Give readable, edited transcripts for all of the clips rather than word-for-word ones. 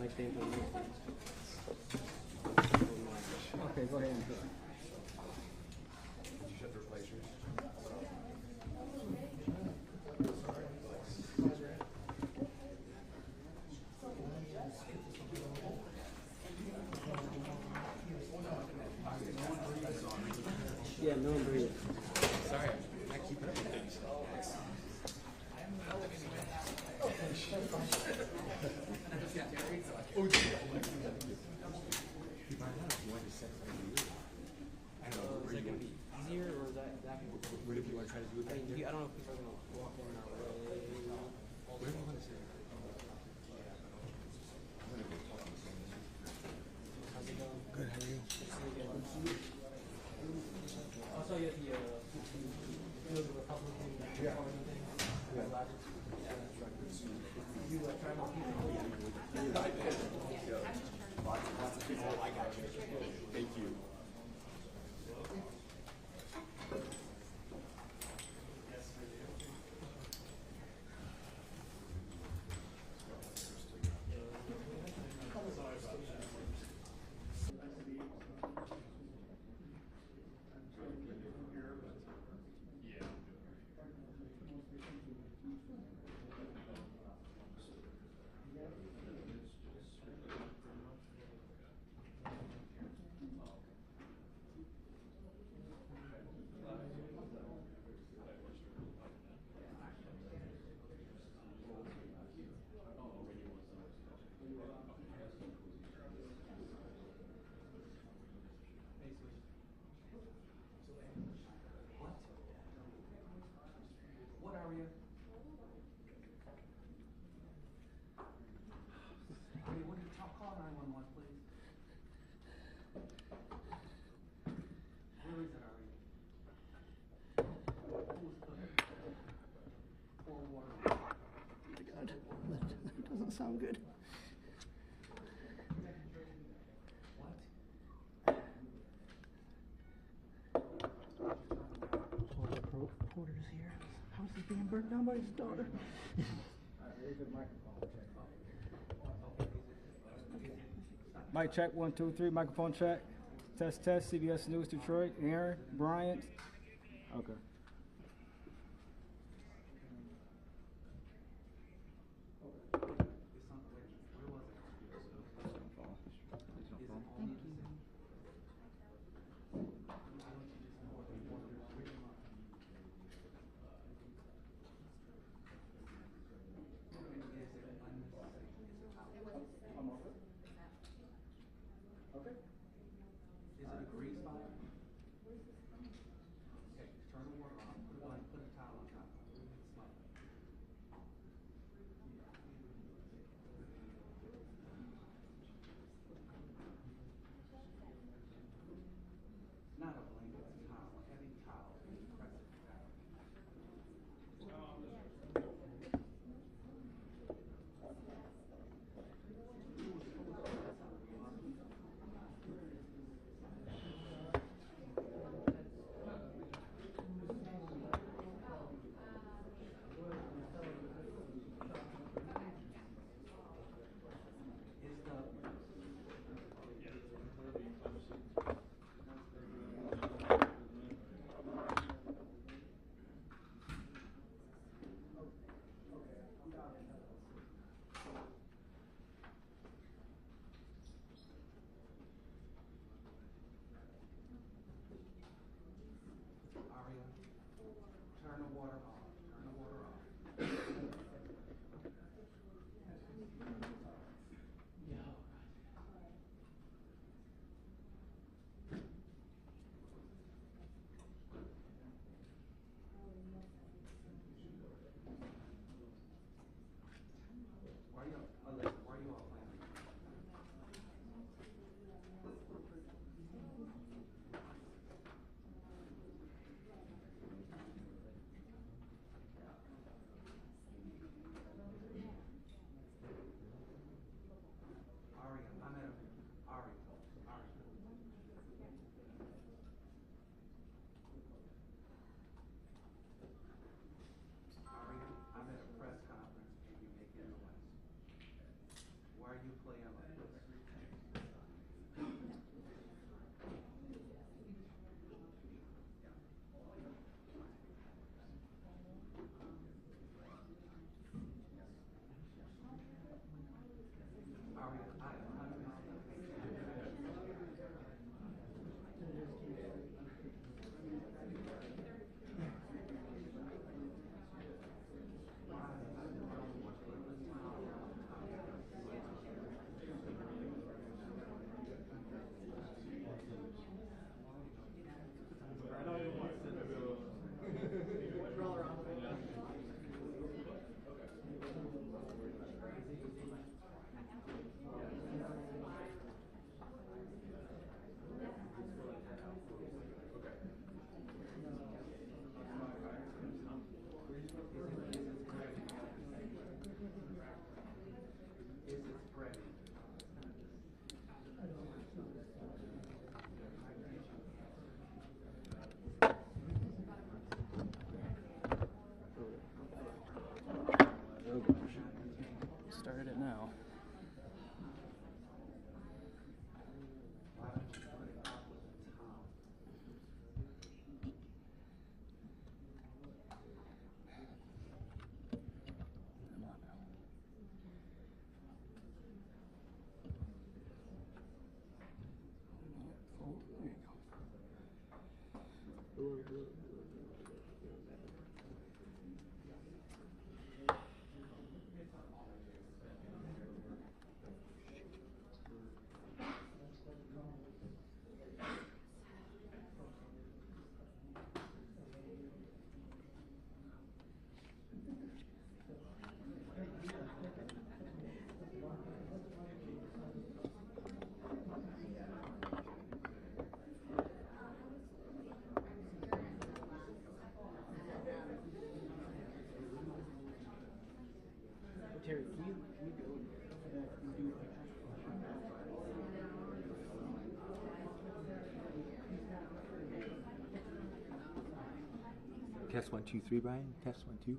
my stamp on this. Okay, go ahead and do it. Did you shut the replacers? Yeah, no one breathes. Sorry, I keep up with things. I don't know. Is that going to be easier, or is that What if you want to try to do it back there? I don't know if people are going to walk in our way. What if you want to say? How's it going? Good, how are you? I saw you at the Republican Party thing. Yeah, that's right. You try more people? Yeah, I did. Lots of people. I got you. Thank you. What are you? Hey, what do you call 911, please? Where is it, are you? Who's cooking? Pour water. God, that doesn't sound good. What? All the reporters here. House is being burnt down by his daughter. Mic check, 1, 2, 3, microphone check. Test, CBS News Detroit, Aaron, Bryant. Okay. Okay. Is it a grease fire? Okay, turn the water Test 1 2 3, Brian. Test 1 2.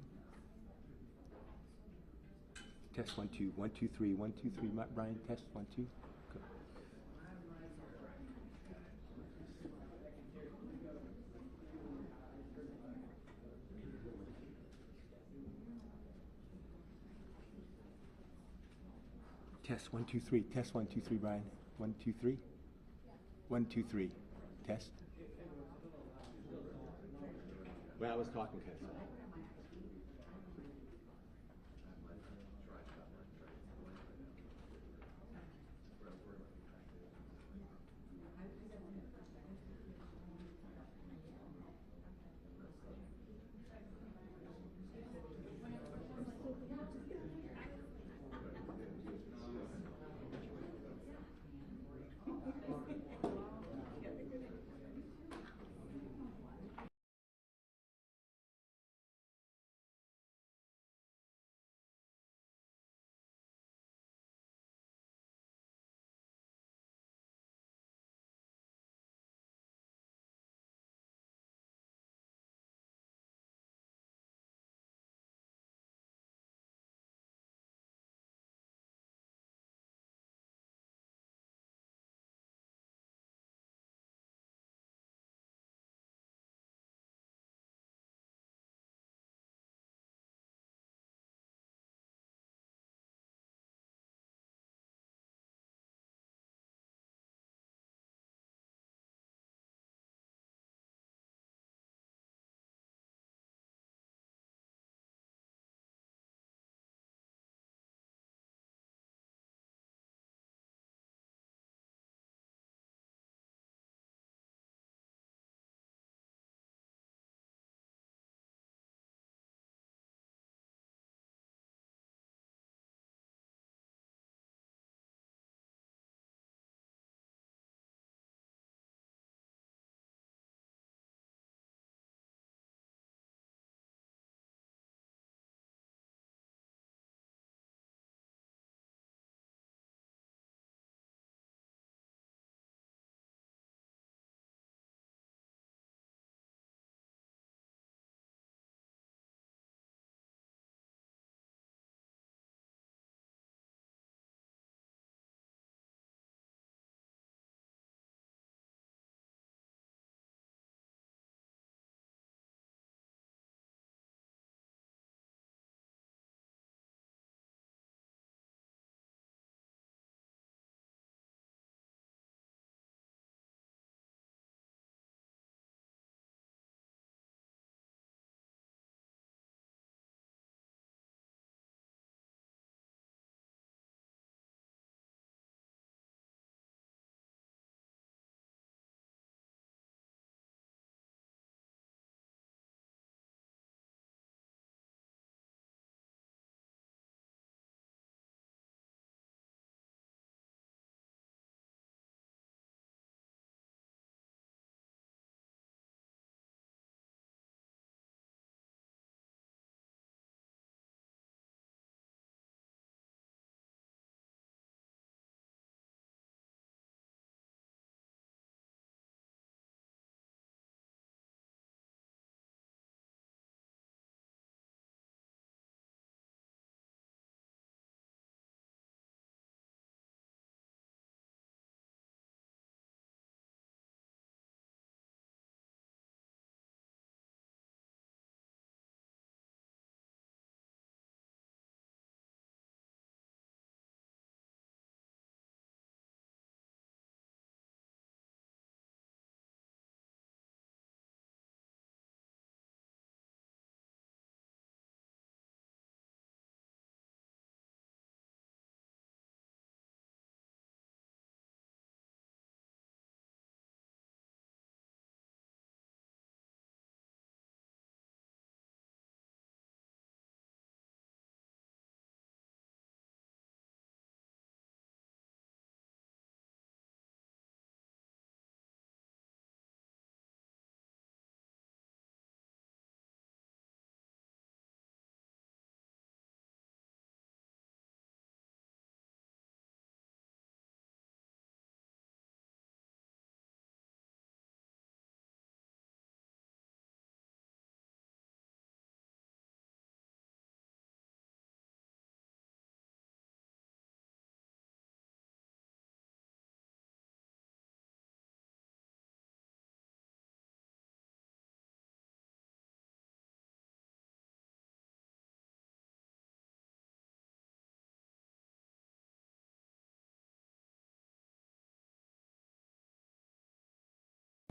Test 1 2 1 2 3 1 2 3, Brian. Test 1 2. Go. Test 1 2 3. Test 1 2 3, Brian. 1 2 3. 1 2 3. Test. Well, I was talking, Test.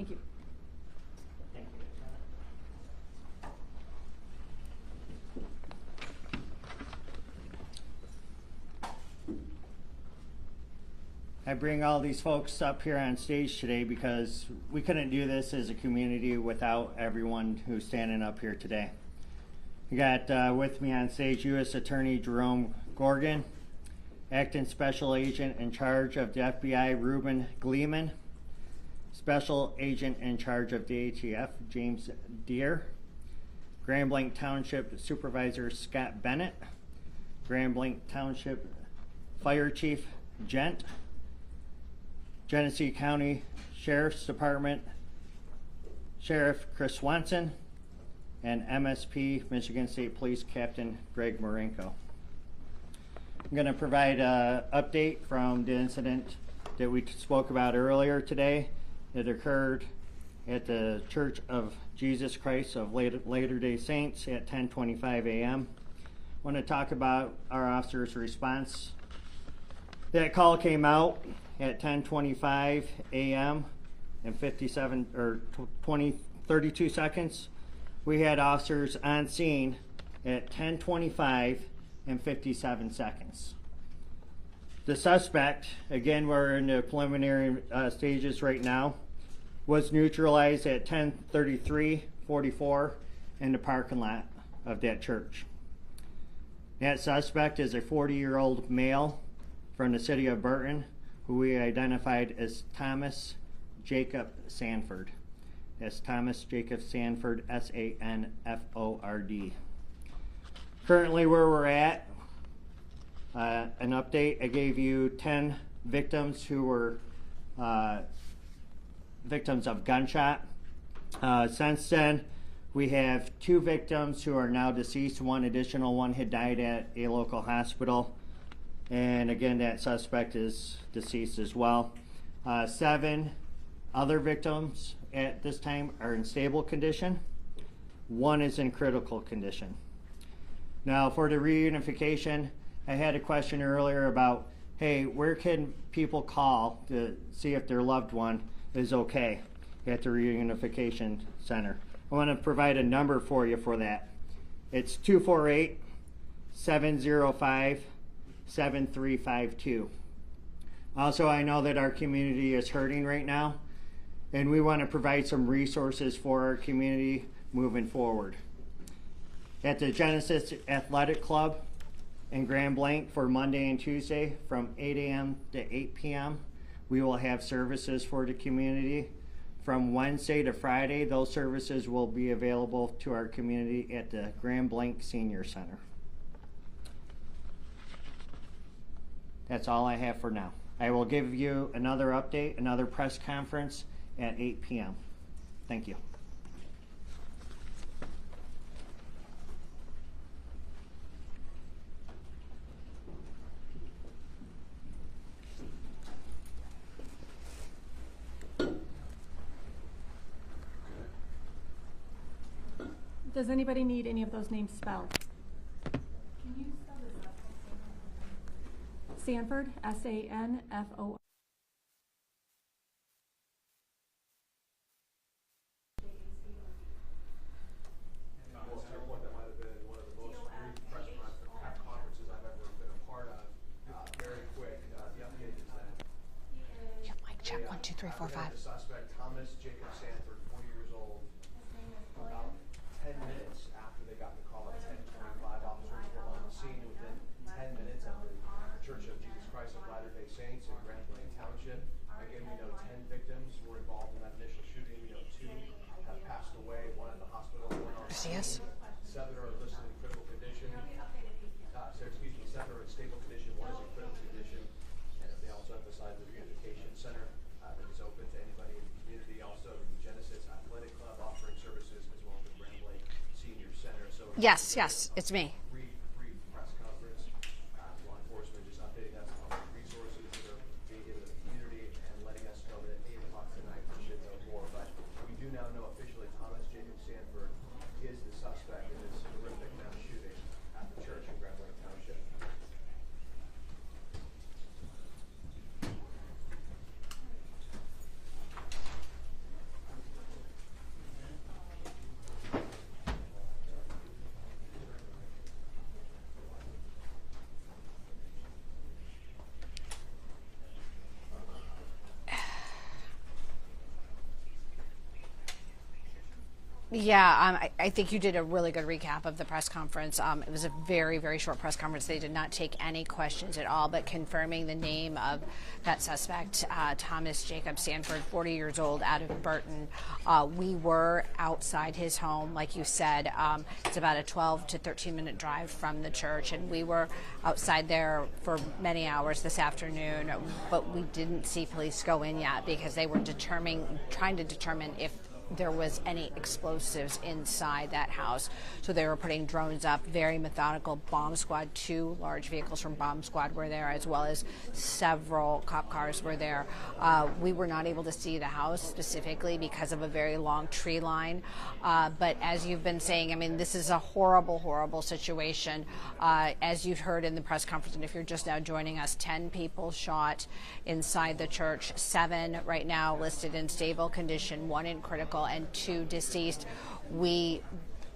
Thank you. Thank you. I bring all these folks up here on stage today because we couldn't do this as a community without everyone who's standing up here today. We got with me on stage U.S. Attorney Jerome Gorgon, Acting Special Agent in charge of the FBI Reuben Gleeman, Special Agent in charge of the ATF James Deere, Grand Blanc Township Supervisor Scott Bennett, Grand Blanc Township Fire Chief Gent, Genesee County Sheriff's Department Sheriff Chris Swanson, and MSP Michigan State Police Captain Greg Marenko. I'm going to provide an update from the incident that we spoke about earlier today. It occurred at the Church of Jesus Christ of Latter-day Saints at 10:25 a.m. I want to talk about our officer's response. That call came out at 10:25 a.m. and 32 seconds. We had officers on scene at 10:25 and 57 seconds. The suspect, again, we're in the preliminary stages right now, was neutralized at 10:33:44 in the parking lot of that church. That suspect is a 40-year-old male from the city of Burton, who we identified as Thomas Jacob Sanford. That's Thomas Jacob Sanford, S-A-N-F-O-R-D. Currently where we're at, an update, I gave you 10 victims who were victims of gunshot. Since then, we have 2 victims who are now deceased. One additional one had died at a local hospital. And again, that suspect is deceased as well. 7 other victims at this time are in stable condition. 1 is in critical condition. Now, for the reunification, I had a question earlier about, hey, where can people call to see if their loved one is okay at the reunification center? I want to provide a number for you for that. It's 248-705-7352. Also, I know that our community is hurting right now, and we want to provide some resources for our community moving forward. At the Genesis Athletic Club in Grand Blanc for Monday and Tuesday from 8 a.m. to 8 p.m., we will have services for the community. From Wednesday to Friday, those services will be available to our community at the Grand Blanc Senior Center. That's all I have for now. I will give you another update, another press conference at 8 p.m. Thank you. Does anybody need any of those names spelled? Can you spell this out? Sanford, S-A-N-F-O-R. Check 1, 2, 3, 4, 5. The suspect, Thomas Jacob Sanford, 40 years old. About 10 minutes after they got the call at 10:25, officers were on the scene. Within 10 minutes of the Church of Jesus Christ of Latter-day Saints in Grand Blanc Township. Again, we know 10 victims were involved in that initial shooting. We know 2 have passed away, 1 at the hospital, 1 on the scene. 7 are listed in critical condition. 7 are in stable condition, 1 is in critical condition. And they also emphasize the reunification center that is open to anybody in the community. Also, the Genesis Athletic Club offering services, as well as the Grand Blanc Senior Center. So Yes, it's me. Brief press conference. Law enforcement just updating us on the resources that are being given to the community and letting us know that at 8 o'clock tonight we should know more. But we do now know officially Thomas Jacob Sanford is the suspect in this horrific mass shooting at the church in Grand Blanc Township. Yeah, I think you did a really good recap of the press conference. It was a very, very short press conference. They did not take any questions at all, but confirming the name of that suspect, Thomas Jacob Sanford, 40 years old, out of Burton. We were outside his home, like you said. It's about a 12 to 13-minute drive from the church, and we were outside there for many hours this afternoon, but we didn't see police go in yet because they were trying to determine if there was any explosives inside that house. So they were putting drones up, very methodical. Bomb squad, 2 large vehicles from bomb squad were there, as well as several cop cars were there. We were not able to see the house specifically because of a very long tree line. But as you've been saying, I mean, this is a horrible, horrible situation. As you've heard in the press conference, and if you're just now joining us, 10 people shot inside the church, 7 right now listed in stable condition, 1 in critical, and 2 deceased. We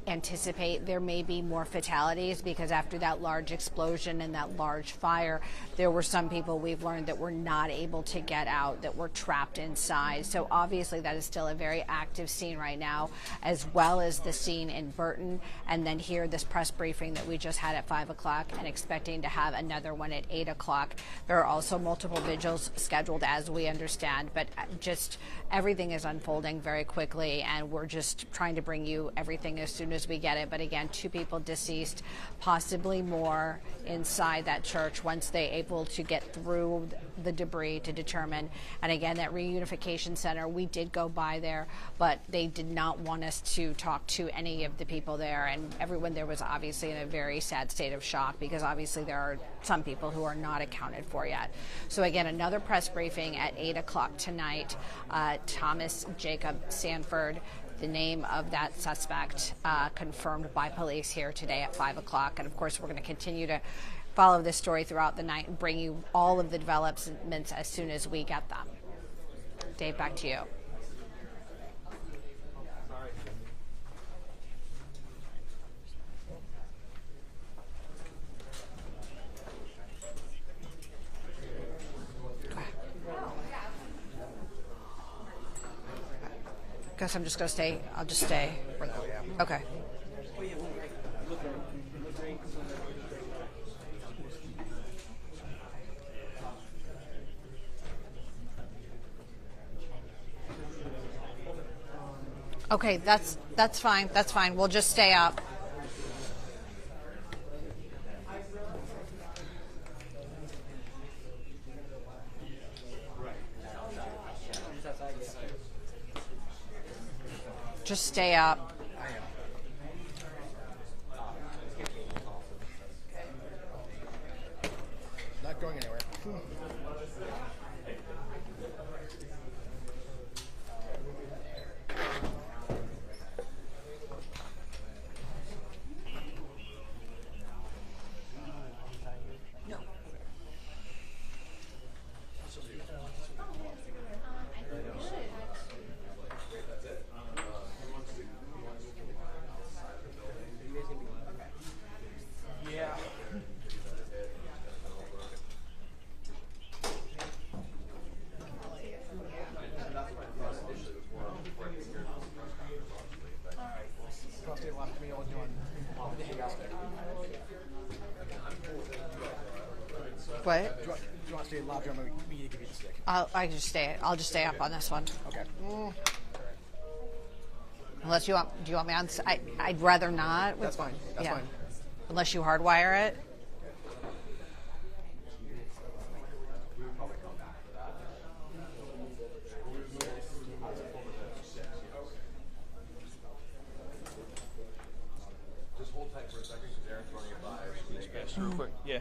anticipate there may be more fatalities because after that large explosion and that large fire, there were some people we've learned that were not able to get out, that were trapped inside. So obviously that is still a very active scene right now, as well as the scene in Burton, and then here this press briefing that we just had at 5 o'clock and expecting to have another one at 8 o'clock. There are also multiple vigils scheduled, as we understand, but just everything is unfolding very quickly, and we're just trying to bring you everything as soon as we get it. But again, 2 people deceased, possibly more inside that church once they able to get through the debris to determine. And again, that reunification center, we did go by there, but they did not want us to talk to any of the people there, and everyone there was obviously in a very sad state of shock because obviously there are some people who are not accounted for yet. So again, another press briefing at 8 o'clock tonight. Thomas Jacob Sanford, the name of that suspect, confirmed by police here today at 5 o'clock. And of course, we're going to continue to follow this story throughout the night and bring you all of the developments as soon as we get them. Dave, back to you. Guess I'm just going to stay. I'll just stay. Okay. Okay, that's fine. That's fine. We'll just stay up. Just stay up. Not going anywhere. What? Do you want to stay loud? Do you want me to give you the stick? I'll just stay up on this one. Okay. Unless you want, do you want me on? I'd rather not. That's fine. That's fine. Unless you hardwire it. Just hold tight for a second because Aaron's running it by. Real quick. Yeah.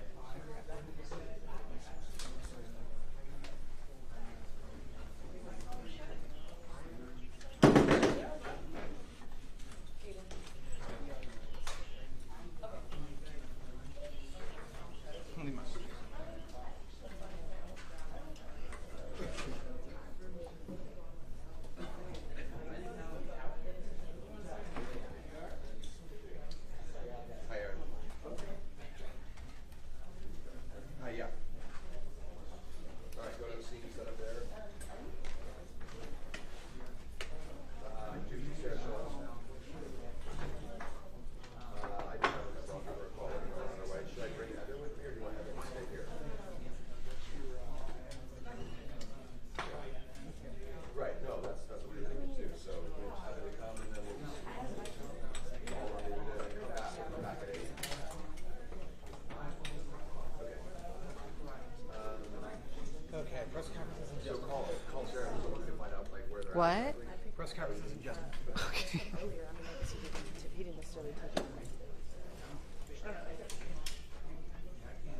What? Press conference isn't just. Okay.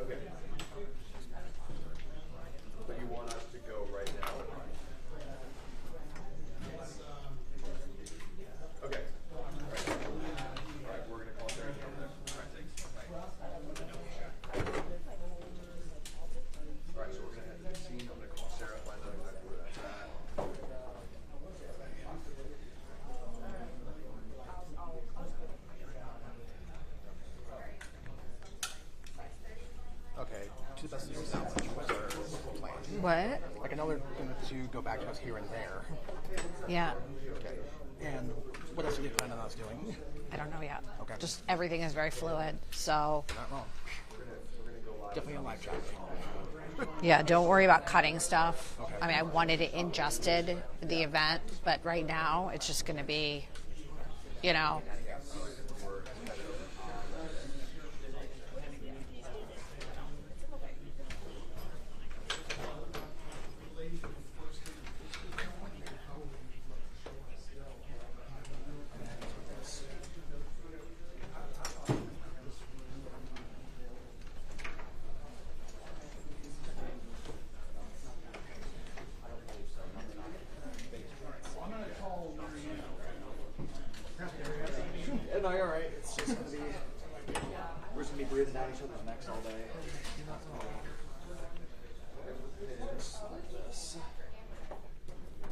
Okay. But you want us to go right now? Okay. All right, we're going to call Sarah. All right, so we're going to head to the scene. I'm going to call Sarah, find out exactly where that's at. Okay, to the best of your knowledge, what's our plan? What? Like, I know they're going to go back to us here and there. Yeah. Okay. And what else do you plan on us doing? I don't know yet. Okay. Just everything is very fluid. So, Not wrong. Definitely a live job. yeah, don't worry about cutting stuff. Okay. I mean, I wanted it ingested, the event, but right now it's just going to be, you know. Yeah, no, you're all right. It's just going to be, we're just going to be breathing down each other's necks all day. It's like this.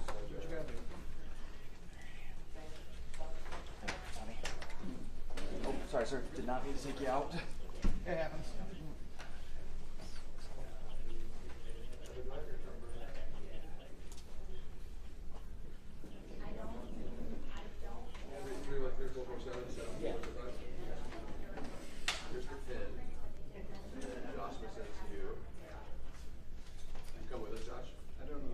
What you gotta do? Honey. Oh, sorry, sir. Did not mean to take you out. It happens. Here's the pin. And Josh will send it to you. You come with us, Josh? I don't know.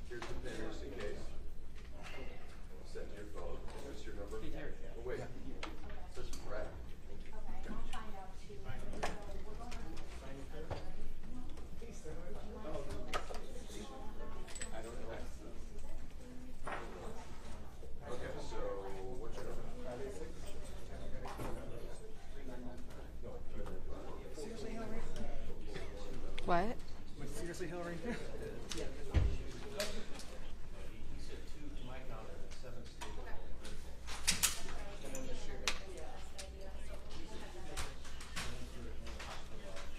Here's the pin, just in case. Send to your phone. Is this your number? Oh, wait. This is Brad. I don't know. Okay, so what's your number? Seriously, Hillary? What? Wait, seriously, Hillary?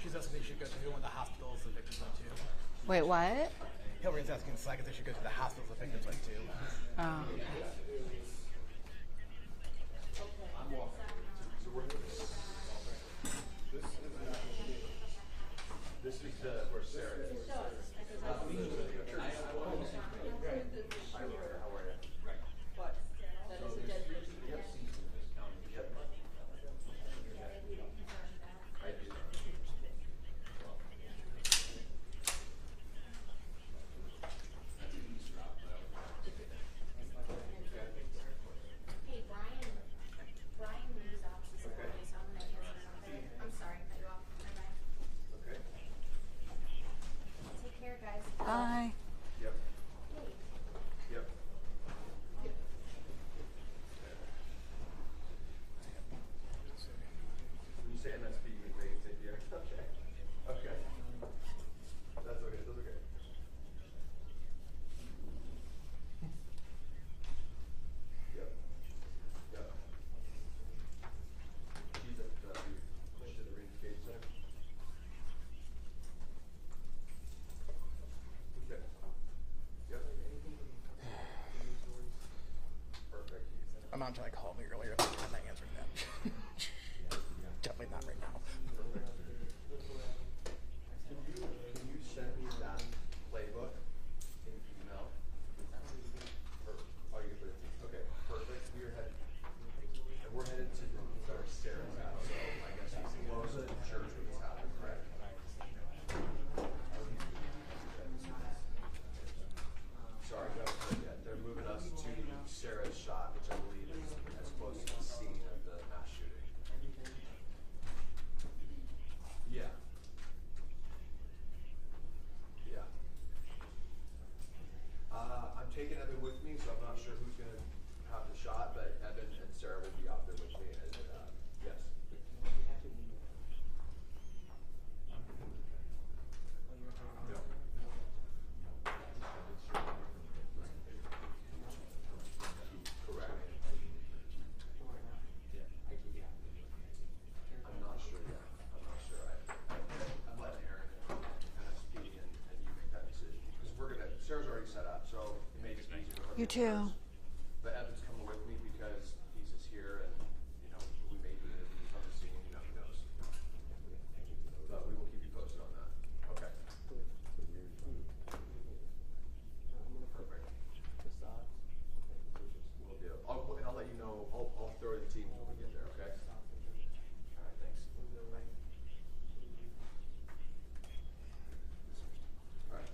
She's asking if you should go to who the hospitals the victims went to. Wait, what? Hillary's asking Slack if they should go to the hospitals the victims went to. Oh. So we're this is where Sarah is. Hey, Brian moves off this morning, so I'm gonna answer. I'm sorry, cut you off. Bye-bye. Okay. Take care, guys. Bye. Yep. Yep. When you say MSP, you mean Vegas APX? Okay. Okay. That's okay. That's okay. Yep. Yep. She's at the Renye Center. Okay. Yep. Perfect. My mom tried to call me earlier. I'm not answering that. Definitely not right now. Can you send me that playbook in email? Or, oh, you can put it, okay, perfect. We are headed, and we're headed to where Sarah's at, so I guess he's close to the church when this happened, correct? Sorry, no, yeah, they're moving us to Sarah's shot, which I believe is as close to the You too. But Evan's coming with me because he's just here, and we may do interviews on the scene. Who knows? But we will keep you posted on that. Okay. Perfect. Will do. I'll let you know. I'll throw the teams when we get there. Okay. All right. Thanks. Bye. All right.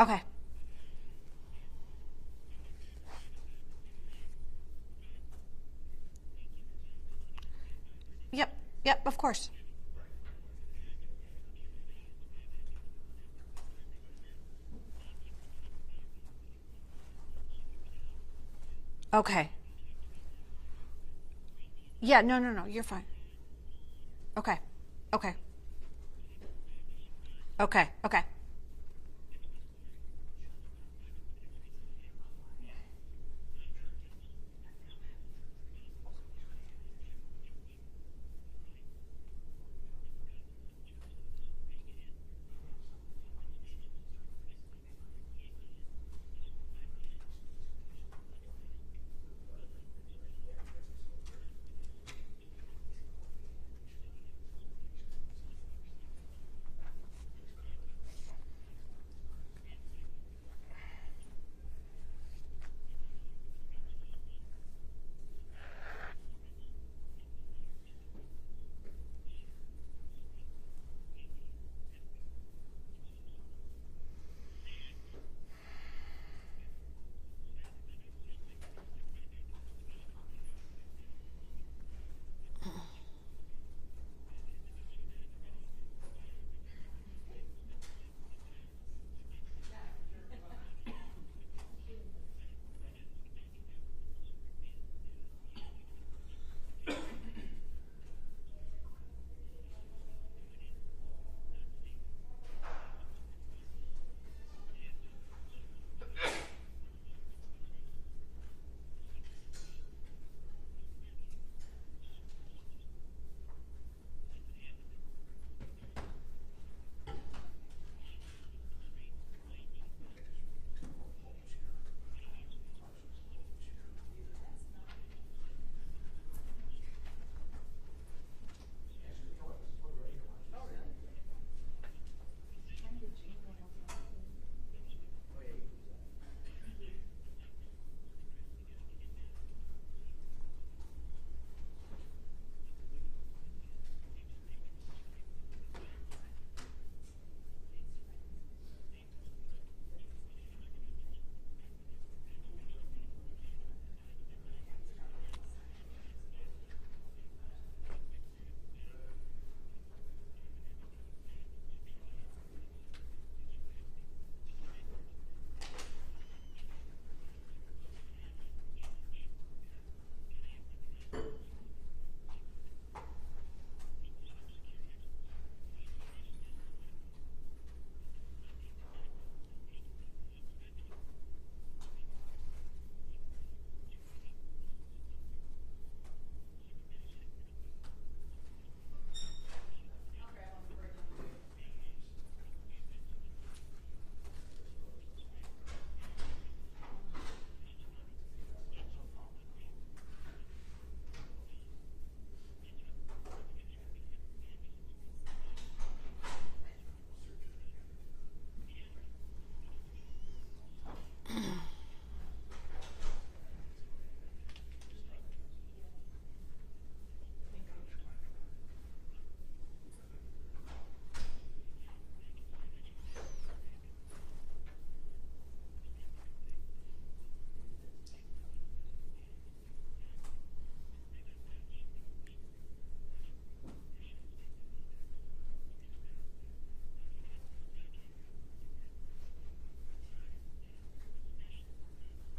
Okay. Yep, yep, of course. Okay. Yeah, no, you're fine. Okay. Okay. Okay. Okay.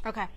Okay.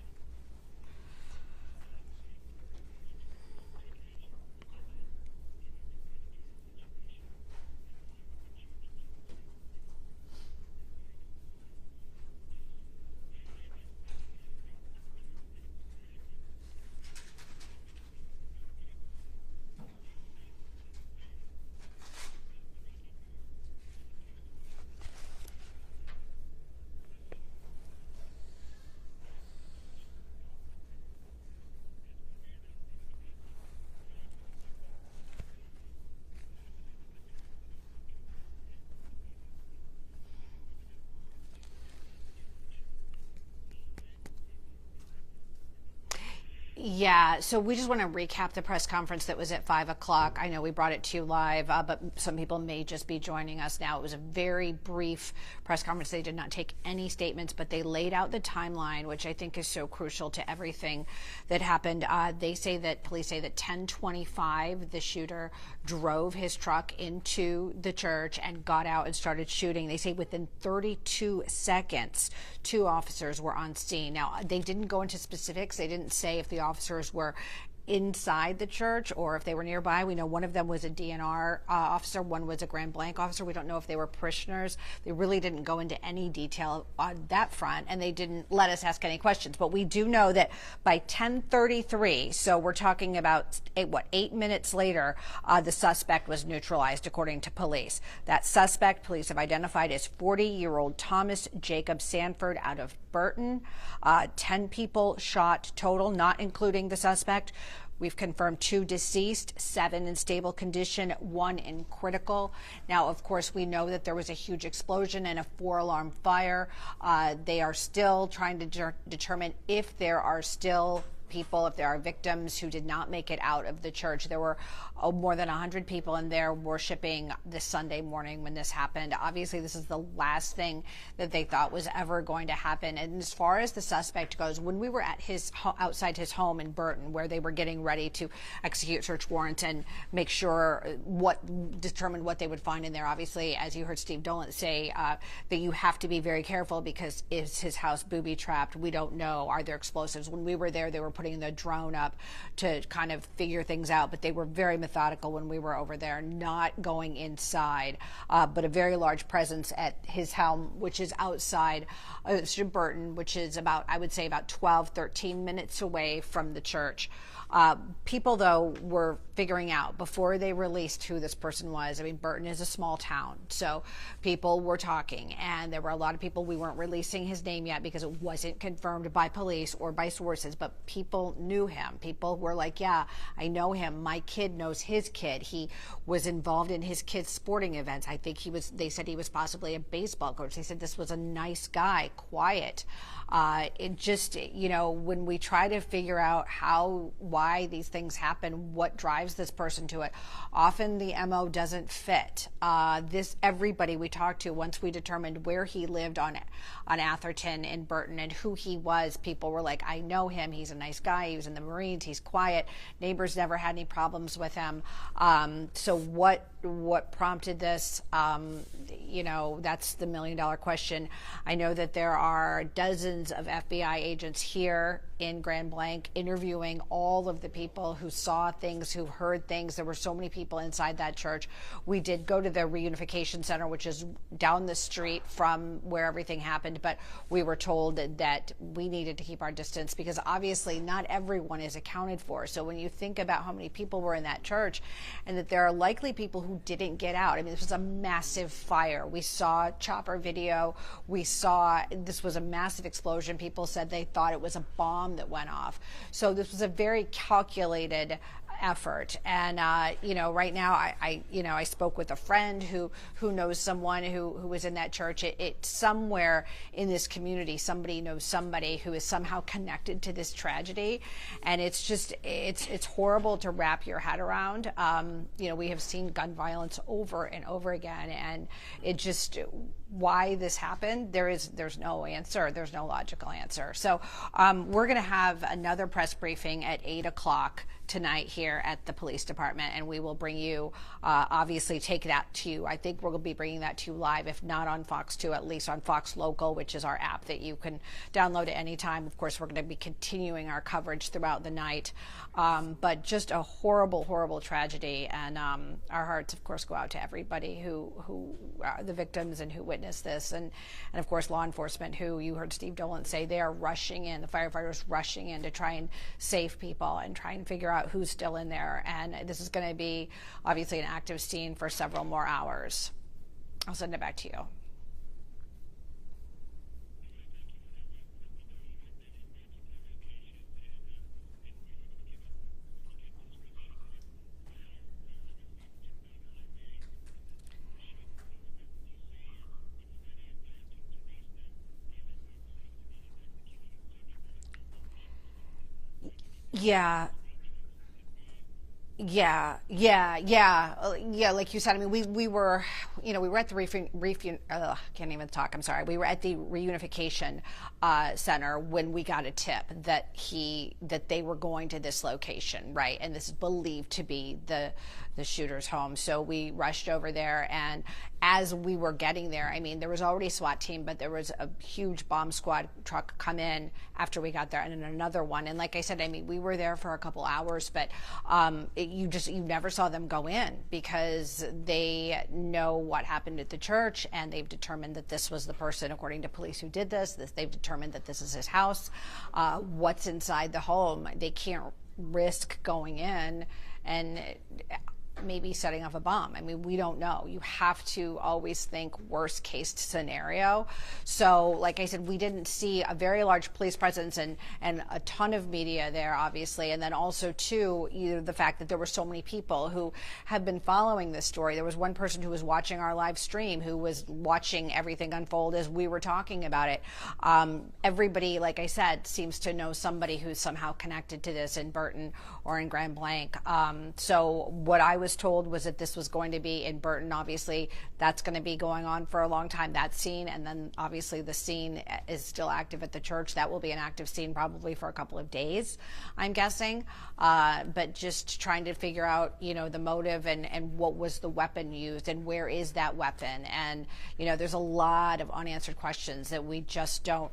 Yeah, so we just want to recap the press conference that was at 5 o'clock. I know we brought it to you live, but some people may just be joining us now. It was a very brief press conference. They did not take any statements, but they laid out the timeline, which I think is so crucial to everything that happened. Police say that 10:25, the shooter drove his truck into the church and got out and started shooting. They say within 32 seconds, 2 officers were on scene. Now, they didn't go into specifics. They didn't say if the officers were inside the church or if they were nearby. We know one of them was a DNR officer, one was a Blanc officer. We don't know if they were parishioners. They really didn't go into any detail on that front, and they didn't let us ask any questions. But we do know that by 10:33, so we're talking about 8 minutes later, the suspect was neutralized, according to police. That suspect, police have identified as 40-year-old Thomas Jacob Sanford out of Burton. 10 people shot total, not including the suspect. We've confirmed 2 deceased, 7 in stable condition, 1 in critical. Now, of course, we know that there was a huge explosion and a 4-alarm fire. They are still trying to determine if there are still people, if there are victims who did not make it out of the church. There were more than 100 people in there worshiping this Sunday morning when this happened. Obviously, this is the last thing that they thought was ever going to happen. And as far as the suspect goes, when we were at outside his home in Burton, where they were getting ready to execute search warrants and make sure determine what they would find in there, obviously, as you heard Steve Dolan say, that you have to be very careful because is his house booby trapped? We don't know. Are there explosives? When we were there, they were putting the drone up to kind of figure things out, but they were very methodical when we were over there, not going inside, but a very large presence at his home, which is outside Burton, which is about, I would say, about 12, 13 minutes away from the church. People, though, were figuring out before they released who this person was. I mean, Burton is a small town, so people were talking, and there were a lot of people. We weren't releasing his name yet because it wasn't confirmed by police or by sources, but people knew him. People were like, yeah, I know him. My kid knows his kid. He was involved in his kid's sporting events. I think they said he was possibly a baseball coach. They said this was a nice guy, quiet. It just, when we try to figure out why these things happen, what drives this person to it, often the MO doesn't fit. Everybody we talked to, once we determined where he lived on Atherton in Burton and who he was, people were like, I know him. He's a nice guy. He was in the Marines. He's quiet. Neighbors never had any problems with him. So what prompted this? That's the $1 million question. I know that there are dozens of FBI agents here in Grand Blanc interviewing all of the people who saw things, who heard things. There were so many people inside that church. We did go to the reunification center, which is down the street from where everything happened, but we were told that we needed to keep our distance because obviously not everyone is accounted for. So when you think about how many people were in that church and that there are likely people who didn't get out, I mean, this was a massive fire. We saw chopper video. We saw this was a massive explosion. People said they thought it was a bomb that went off. So this was a very calculated effort. And, right now I spoke with a friend who knows someone who was in that church. It's somewhere in this community, somebody knows somebody who is somehow connected to this tragedy. And it's just, it's horrible to wrap your head around. We have seen gun violence over and over again. And it just, why this happened, there's no answer. There's no logical answer. So we're going to have another press briefing at 8 o'clock tonight here at the police department, and we will bring you, obviously take that to you. I think we're going to be bringing that to you live, if not on Fox 2, at least on Fox Local, which is our app that you can download at any time. Of course, we're going to be continuing our coverage throughout the night, but just a horrible, horrible tragedy, and our hearts, of course, go out to everybody who are the victims and who witnessed this, and of course, law enforcement, who you heard Steve Dolan say they are rushing in, the firefighters rushing in to try and save people and try and figure out who's still in there. And this is going to be obviously an active scene for several more hours. I'll send it back to you. Yeah. Yeah. Like you said, I mean, we were, we were at the can't even talk. I'm sorry. We were at the reunification center when we got a tip that they were going to this location, right? And this is believed to be the shooter's home. So we rushed over there, and as we were getting there, I mean, there was already a SWAT team, but there was a huge bomb squad truck come in after we got there, and then another one. And like I said, I mean, we were there for a couple hours, but you never saw them go in because they know what happened at the church, and they've determined that this was the person, according to police, who did this. They've determined that this is his house. What's inside the home, they can't risk going in and maybe setting off a bomb. I mean, we don't know. You have to always think worst case scenario. So like I said, we didn't see a very large police presence and a ton of media there, obviously. And then also too, either the fact that there were so many people who have been following this story. There was one person who was watching our live stream, who was watching everything unfold as we were talking about it. Everybody, like I said, seems to know somebody who's somehow connected to this in Burton or in Blanc. So what I was told was that this was going to be in Burton. Obviously, that's going to be going on for a long time, that scene. And then obviously the scene is still active at the church. That will be an active scene probably for a couple of days, I'm guessing. But just trying to figure out, the motive and what was the weapon used and where is that weapon. And, there's a lot of unanswered questions that we just don't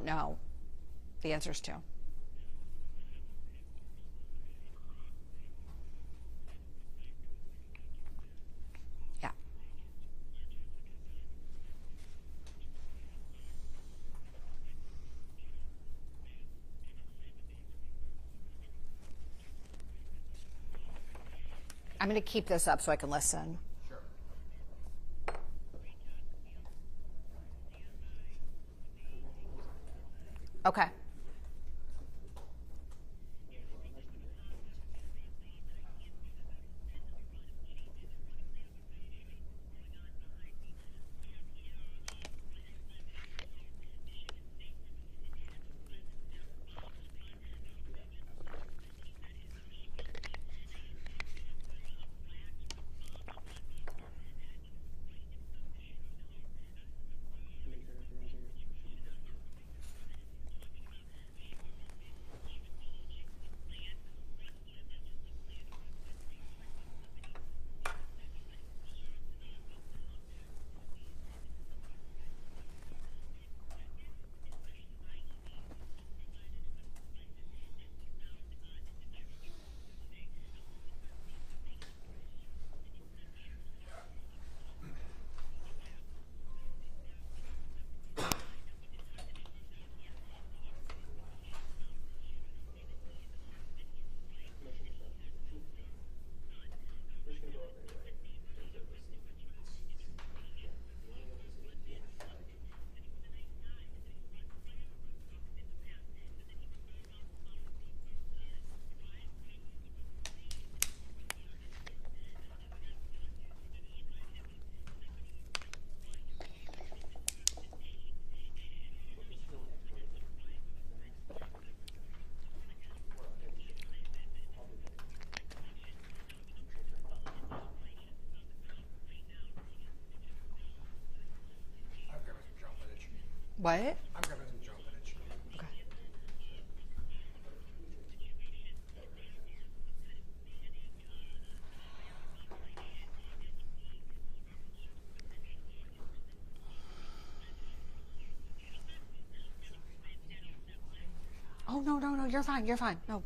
know the answers to. I'm going to keep this up so I can listen. Sure. Okay. What? I'm grabbing some jump footage. Okay. Oh, no, you're fine, no.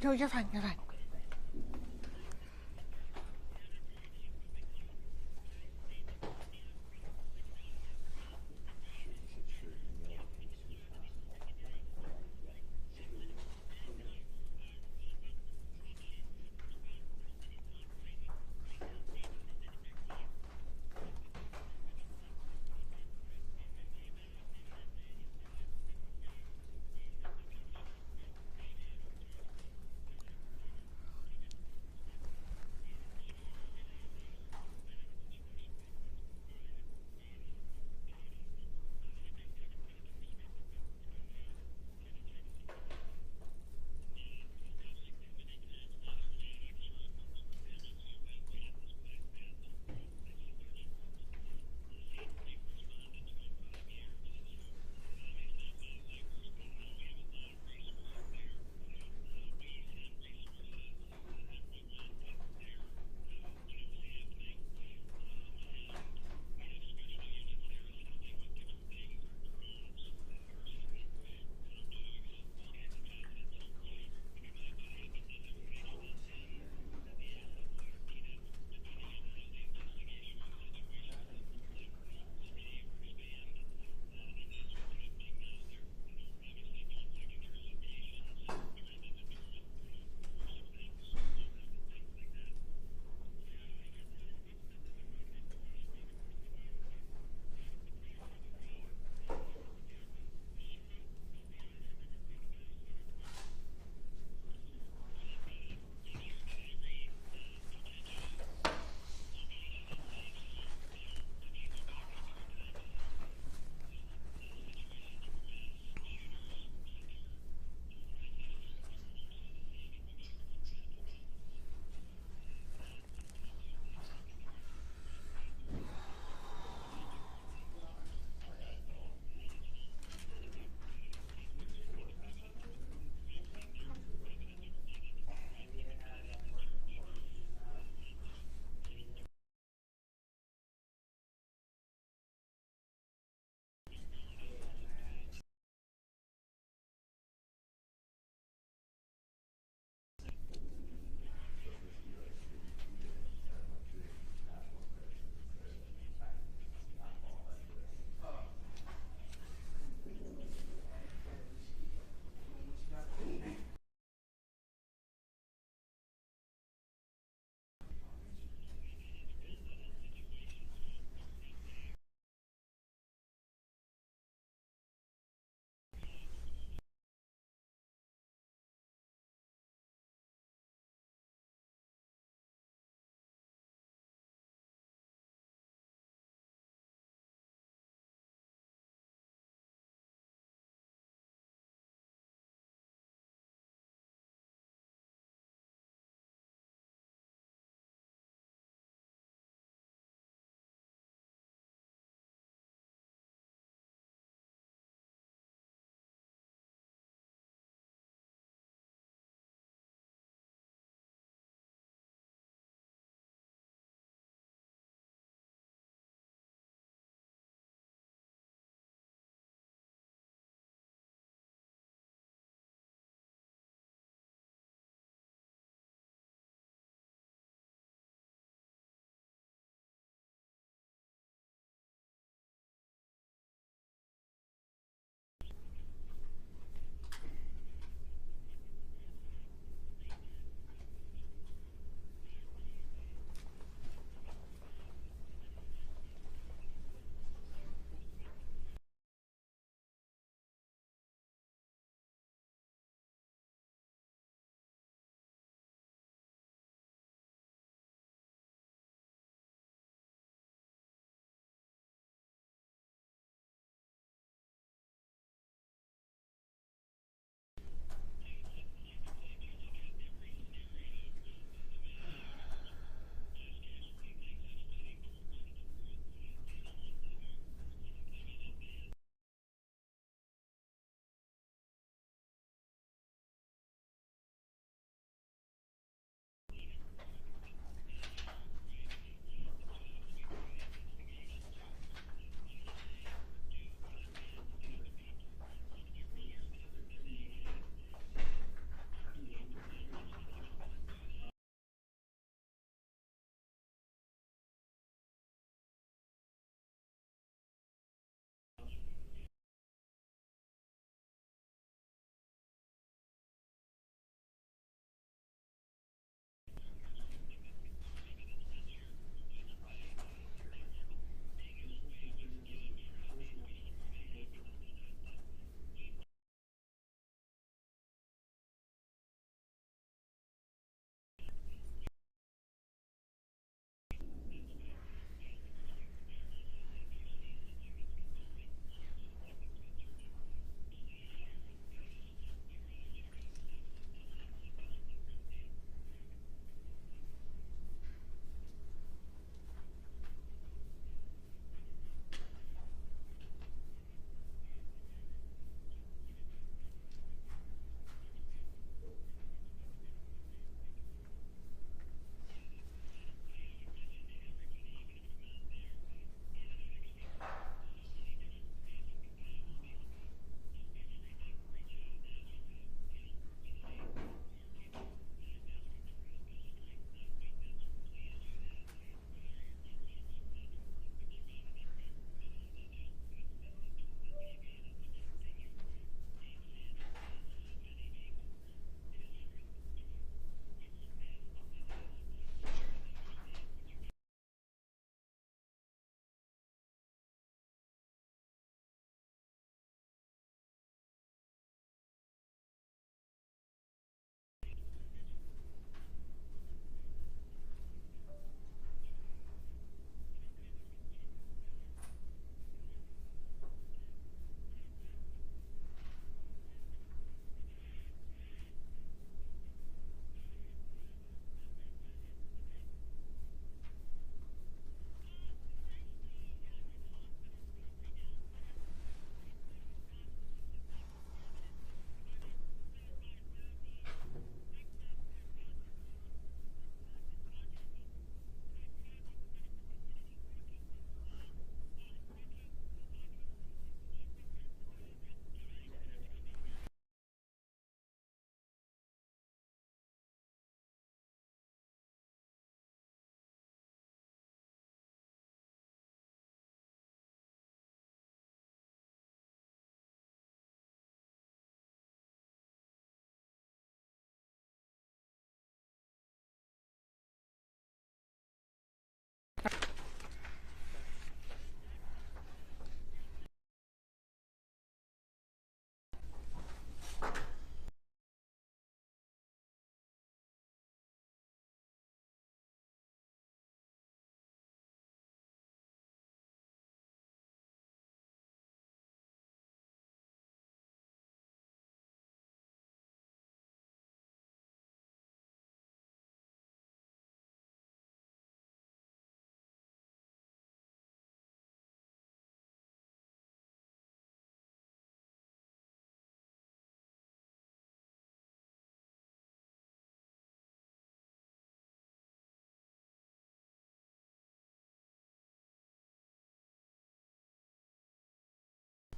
No, you're fine.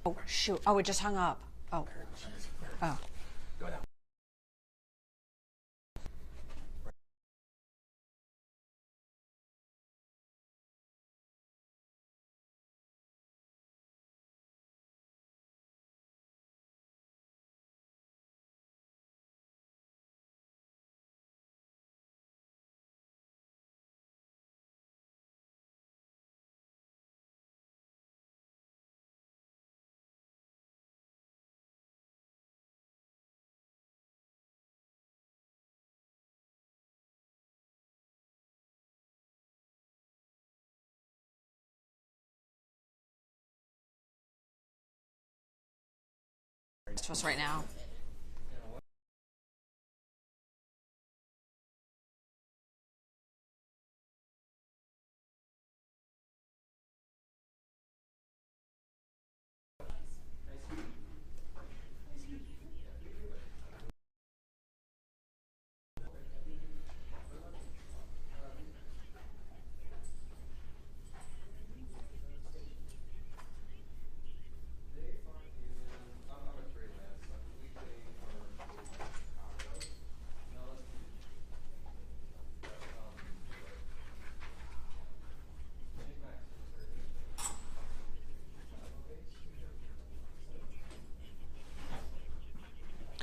Oh, shoot. Oh, it just hung up. Oh. Oh. Go now. To us right now.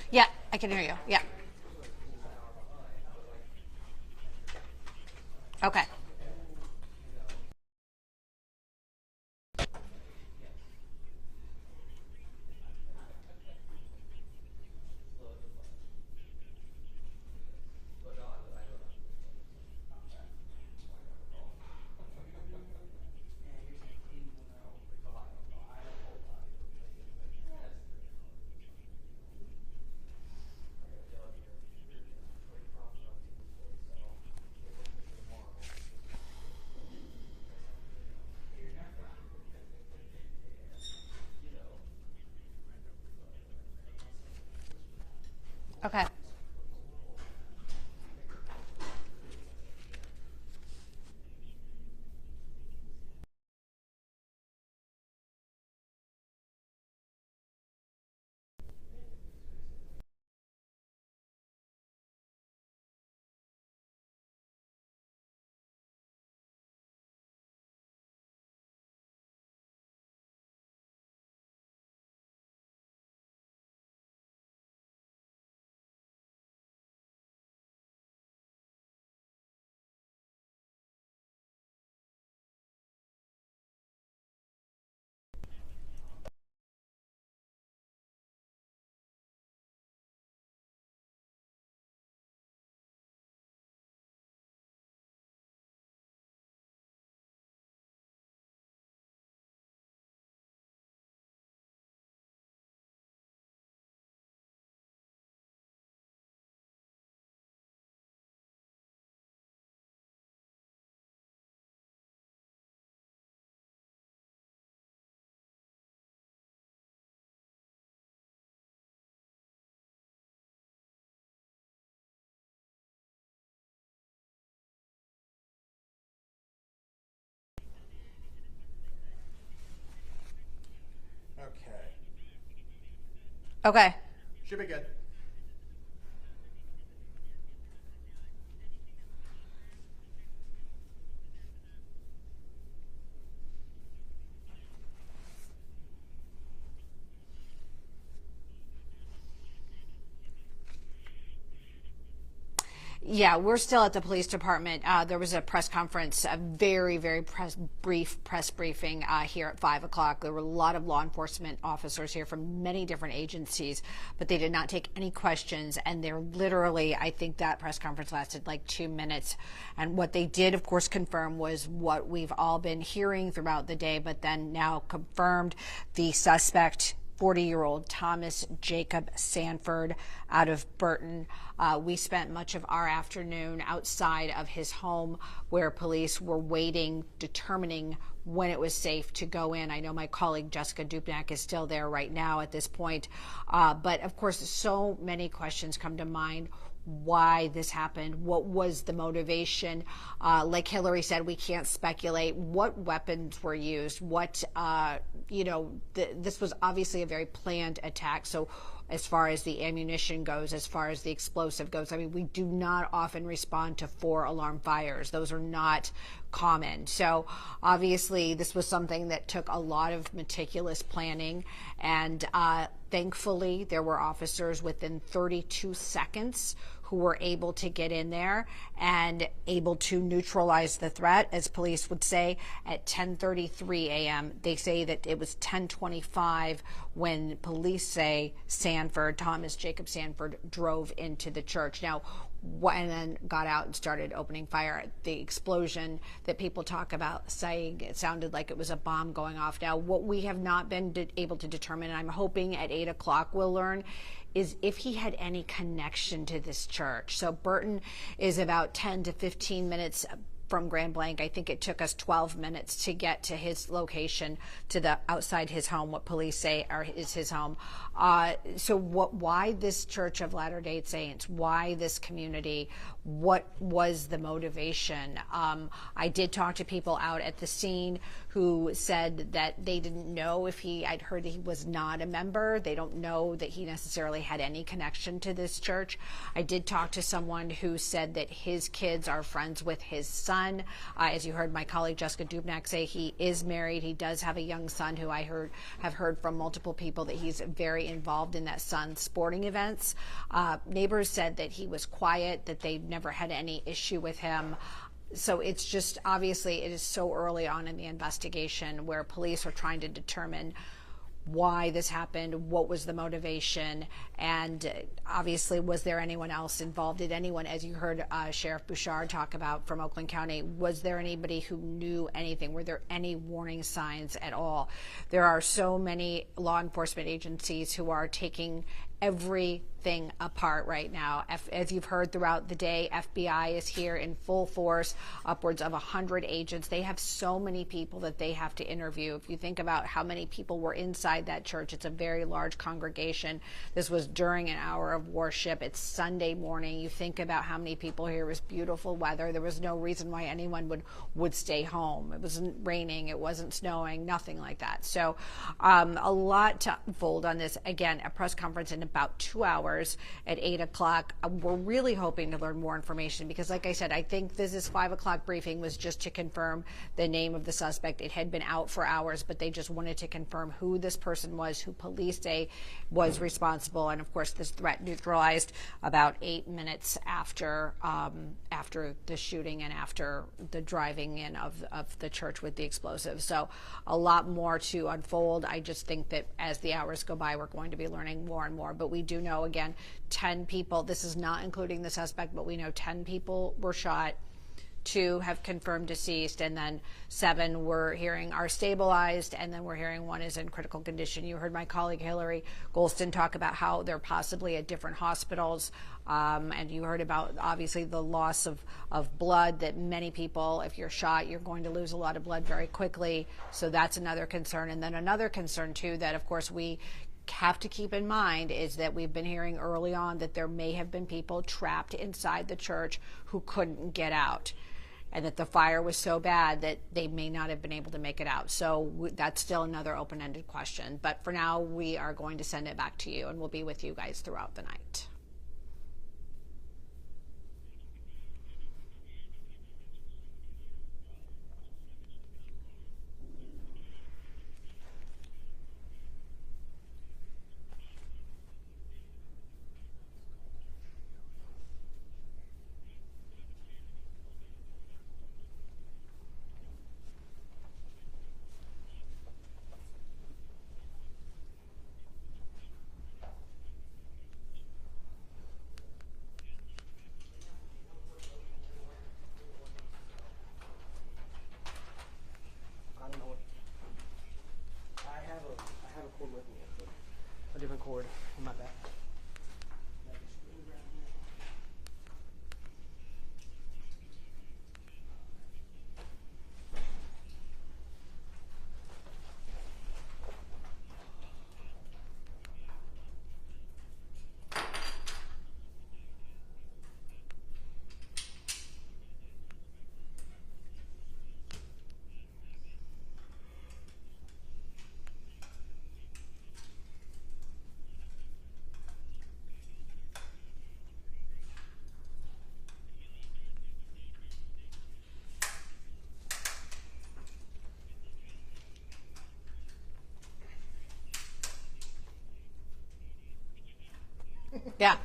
Yeah, I can hear you. Yeah. Okay. Okay. Okay. Okay. Should be good. Yeah, we're still at the police department. There was a press conference, a very, very brief press briefing here at 5 o'clock. There were a lot of law enforcement officers here from many different agencies, but they did not take any questions. And they're literally, I think that press conference lasted like 2 minutes. And what they did, of course, confirm was what we've all been hearing throughout the day, but then now confirmed the suspect, 40-year-old Thomas Jacob Sanford out of Burton. We spent much of our afternoon outside of his home where police were waiting, determining when it was safe to go in. I know my colleague Jessica Dubnak is still there right now at this point. But of course, so many questions come to mind. why this happened, what was the motivation. Like Hillary said, we can't speculate what weapons were used, what, this was obviously a very planned attack. So as far as the ammunition goes, as far as the explosive goes, I mean, we do not often respond to 4-alarm fires. Those are not common. So obviously this was something that took a lot of meticulous planning, and thankfully there were officers within 32 seconds who were able to get in there and able to neutralize the threat, as police would say, at 10:33 a.m. They say that it was 10:25 when police say Thomas Jacob Sanford drove into the church. Now, and then got out and started opening fire. The explosion that people talk about saying it sounded like it was a bomb going off. Now, what we have not been able to determine, and I'm hoping at 8 o'clock we'll learn, is if he had any connection to this church. So Burton is about 10 to 15 minutes from Grand Blanc. I think it took us 12 minutes to get to his location, to the outside his home, what police say is his home. Why this Church of Latter-day Saints? Why this community? What was the motivation? I did talk to people out at the scene who said that they didn't know if I'd heard that he was not a member. They don't know that he necessarily had any connection to this church. I did talk to someone who said that his kids are friends with his son. As you heard my colleague Jessica Dubnak say, he is married. He does have a young son who have heard from multiple people that he's very involved in that son's sporting events. Neighbors said that he was quiet, that they never had any issue with him. So it's just, obviously, it is so early on in the investigation where police are trying to determine why this happened, what was the motivation, and obviously, was there anyone else involved? Did anyone, as you heard Sheriff Bouchard talk about from Oakland County, was there anybody who knew anything? Were there any warning signs at all? There are so many law enforcement agencies who are taking everything apart right now. As you've heard throughout the day, FBI is here in full force, upwards of 100 agents. They have so many people that they have to interview. If you think about how many people were inside that church, it's a very large congregation. This was during an hour of worship. It's Sunday morning. You think about how many people here. It was beautiful weather. There was no reason why anyone would stay home. It wasn't raining. It wasn't snowing, nothing like that. So a lot to unfold on this. Again, a press conference in about 2 hours at 8 o'clock. We're really hoping to learn more information because, like I said, I think this 5 o'clock briefing was just to confirm the name of the suspect. It had been out for hours, but they just wanted to confirm who this person was, who police say was responsible. And of course, this threat neutralized about 8 minutes after the shooting and after the driving in of the church with the explosives. So a lot more to unfold. I just think that as the hours go by, we're going to be learning more and more. But we do know, again, 10 people, this is not including the suspect, but we know 10 people were shot. 2 have confirmed deceased, and then 7 we're hearing are stabilized, and then we're hearing 1 is in critical condition. You heard my colleague Hillary Golston talk about how they're possibly at different hospitals, and you heard about, obviously, the loss of blood, that many people, if you're shot, you're going to lose a lot of blood very quickly. So that's another concern. And then another concern, too, that, of course, we have to keep in mind is that we've been hearing early on that there may have been people trapped inside the church who couldn't get out, and that the fire was so bad that they may not have been able to make it out. So that's still another open-ended question. But for now, we are going to send it back to you, and we'll be with you guys throughout the night. A different cord on my back. Yeah.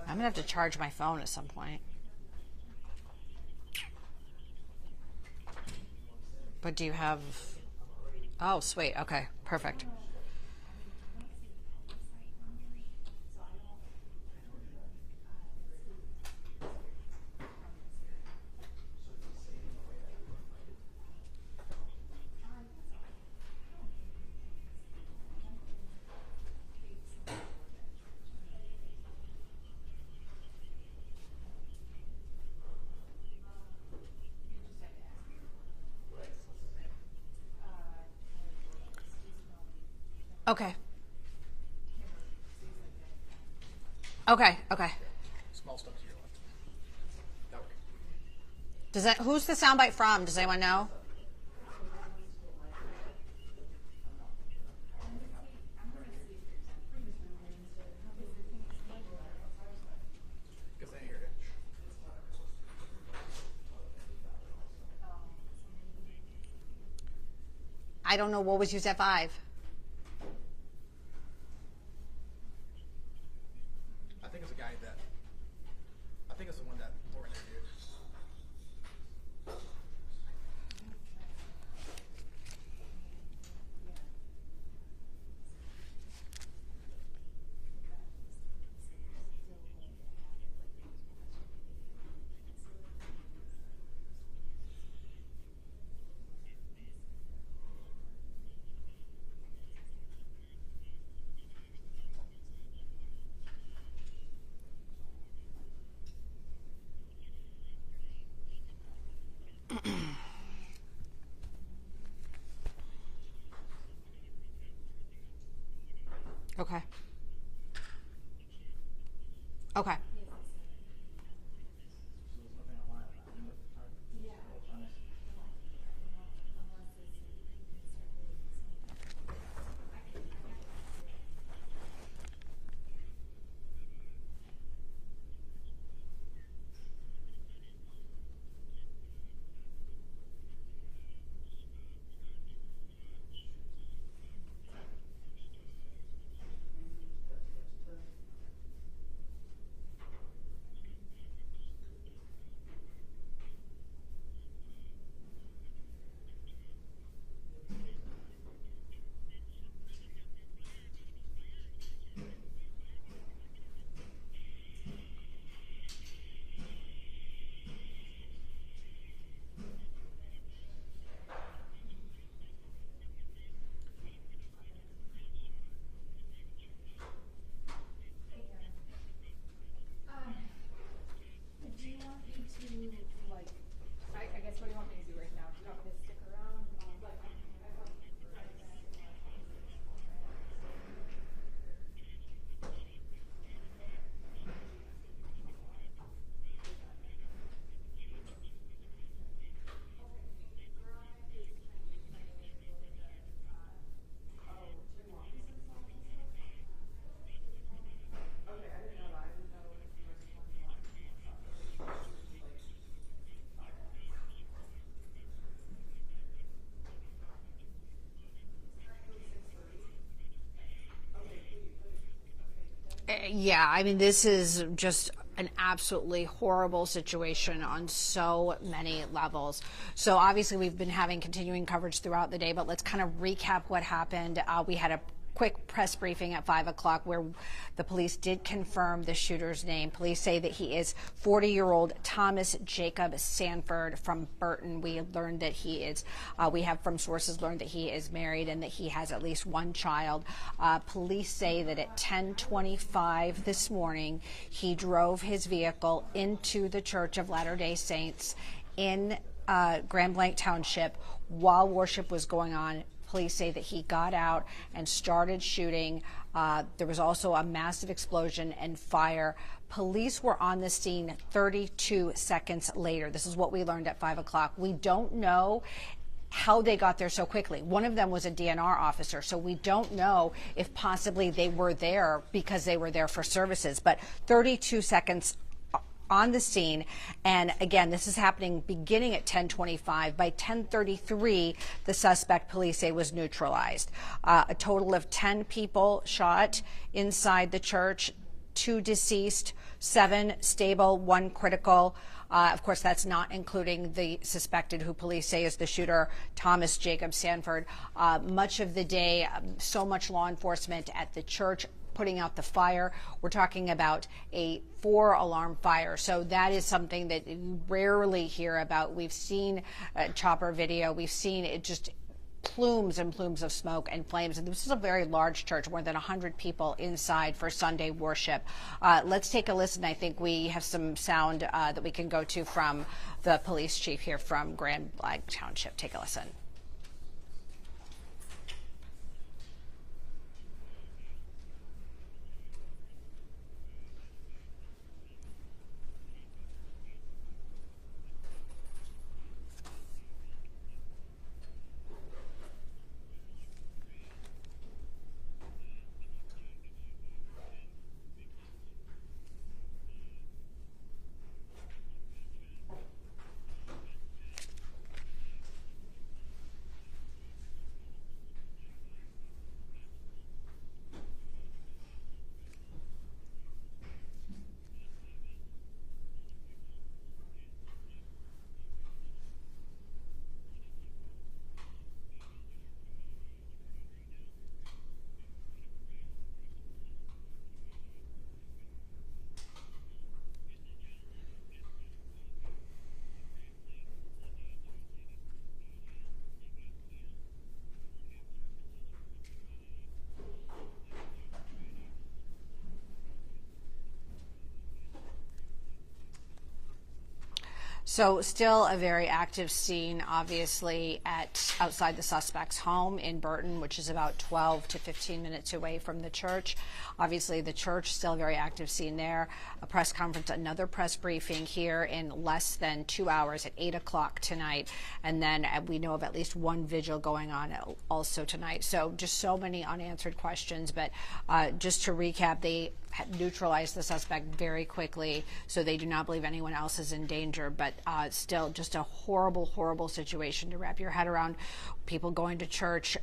I'm gonna have to charge my phone at some point. But do you have... Oh, sweet. Okay, perfect. Okay. Okay, okay. Small stuff to your left. That way. Does that, who's the soundbite from? Does anyone know? Because they hear it. I don't know what was used at 5. I think it's a guy that. I think it's the one that Laura interviewed. Okay. Okay. Do you want me to, like, I guess what do you want me to do right now? Do you want me to stick around? Yeah, I mean, this is just an absolutely horrible situation on so many levels. So obviously we've been having continuing coverage throughout the day, but let's kind of recap what happened. We had a quick press briefing at 5 o'clock where the police did confirm the shooter's name. Police say that he is 40-year-old Thomas Jacob Sanford from Burton. We learned that he is, we have from sources learned that he is married and that he has at least one child. Police say that at 10:25 this morning, he drove his vehicle into the Church of Latter-day Saints in Blanc Township while worship was going on. Police say that he got out and started shooting. There was also a massive explosion and fire. Police were on the scene 32 seconds later. This is what we learned at 5 o'clock. We don't know how they got there so quickly. One of them was a DNR officer, so we don't know if possibly they were there because they were there for services. But 32 seconds on the scene, and again, this is happening beginning at 10:25. By 10:33, the suspect, police say, was neutralized. A total of 10 people shot inside the church, 2 deceased, 7 stable, 1 critical. Of course, that's not including the suspected, who police say is the shooter, Thomas Jacob Sanford. Much of the day, so much law enforcement at the church putting out the fire. We're talking about a 4-alarm fire. So that is something that you rarely hear about. We've seen chopper video. We've seen it just plumes and plumes of smoke and flames. And this is a very large church, more than 100 people inside for Sunday worship. Let's take a listen. I think we have some sound that we can go to from the police chief here from Blanc Township. Take a listen. So still a very active scene, obviously, outside the suspect's home in Burton, which is about 12 to 15 minutes away from the church. Obviously, the church, still a very active scene there. A press conference, another press briefing here in less than 2 hours at 8 o'clock tonight. And then we know of at least one vigil going on also tonight. So just so many unanswered questions. But just to recap, they neutralized the suspect very quickly, so they do not believe anyone else is in danger. But still just a horrible, horrible situation to wrap your head around. People going to church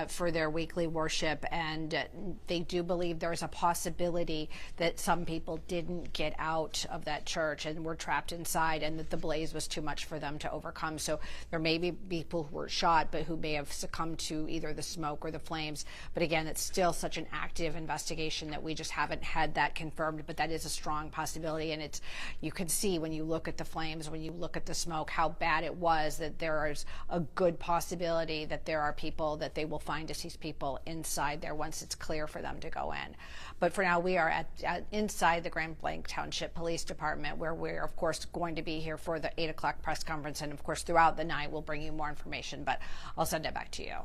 for their weekly worship, and they do believe there's a possibility that some people didn't get out of that church and were trapped inside, and that the blaze was too much for them to overcome. So there may be people who were shot, but who may have succumbed to either the smoke or the flames. But again, it's still such an active investigation that we just haven't had that confirmed, but that is a strong possibility. And it's, you can see when you look at the flames, when you look at the smoke, how bad it was, that there is a good possibility that there are people, that they will find deceased people inside there once it's clear for them to go in. But for now, we are at inside the Blanc Township Police Department, where we're, of course, going to be here for the 8 o'clock press conference. And of course, throughout the night, we'll bring you more information, but I'll send it back to you.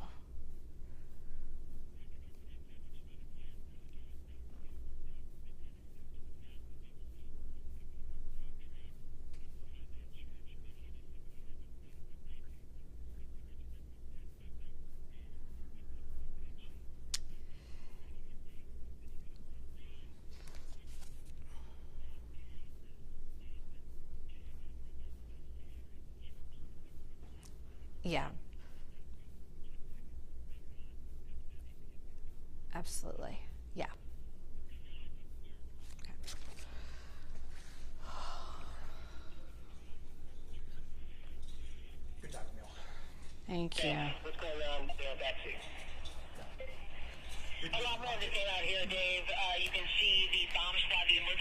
Yeah. Absolutely. Yeah. Okay. Good talking, Neil. Thank you. Let's go around back seat. wanted to say out here, Dave, you can see the bomb squad, the emergency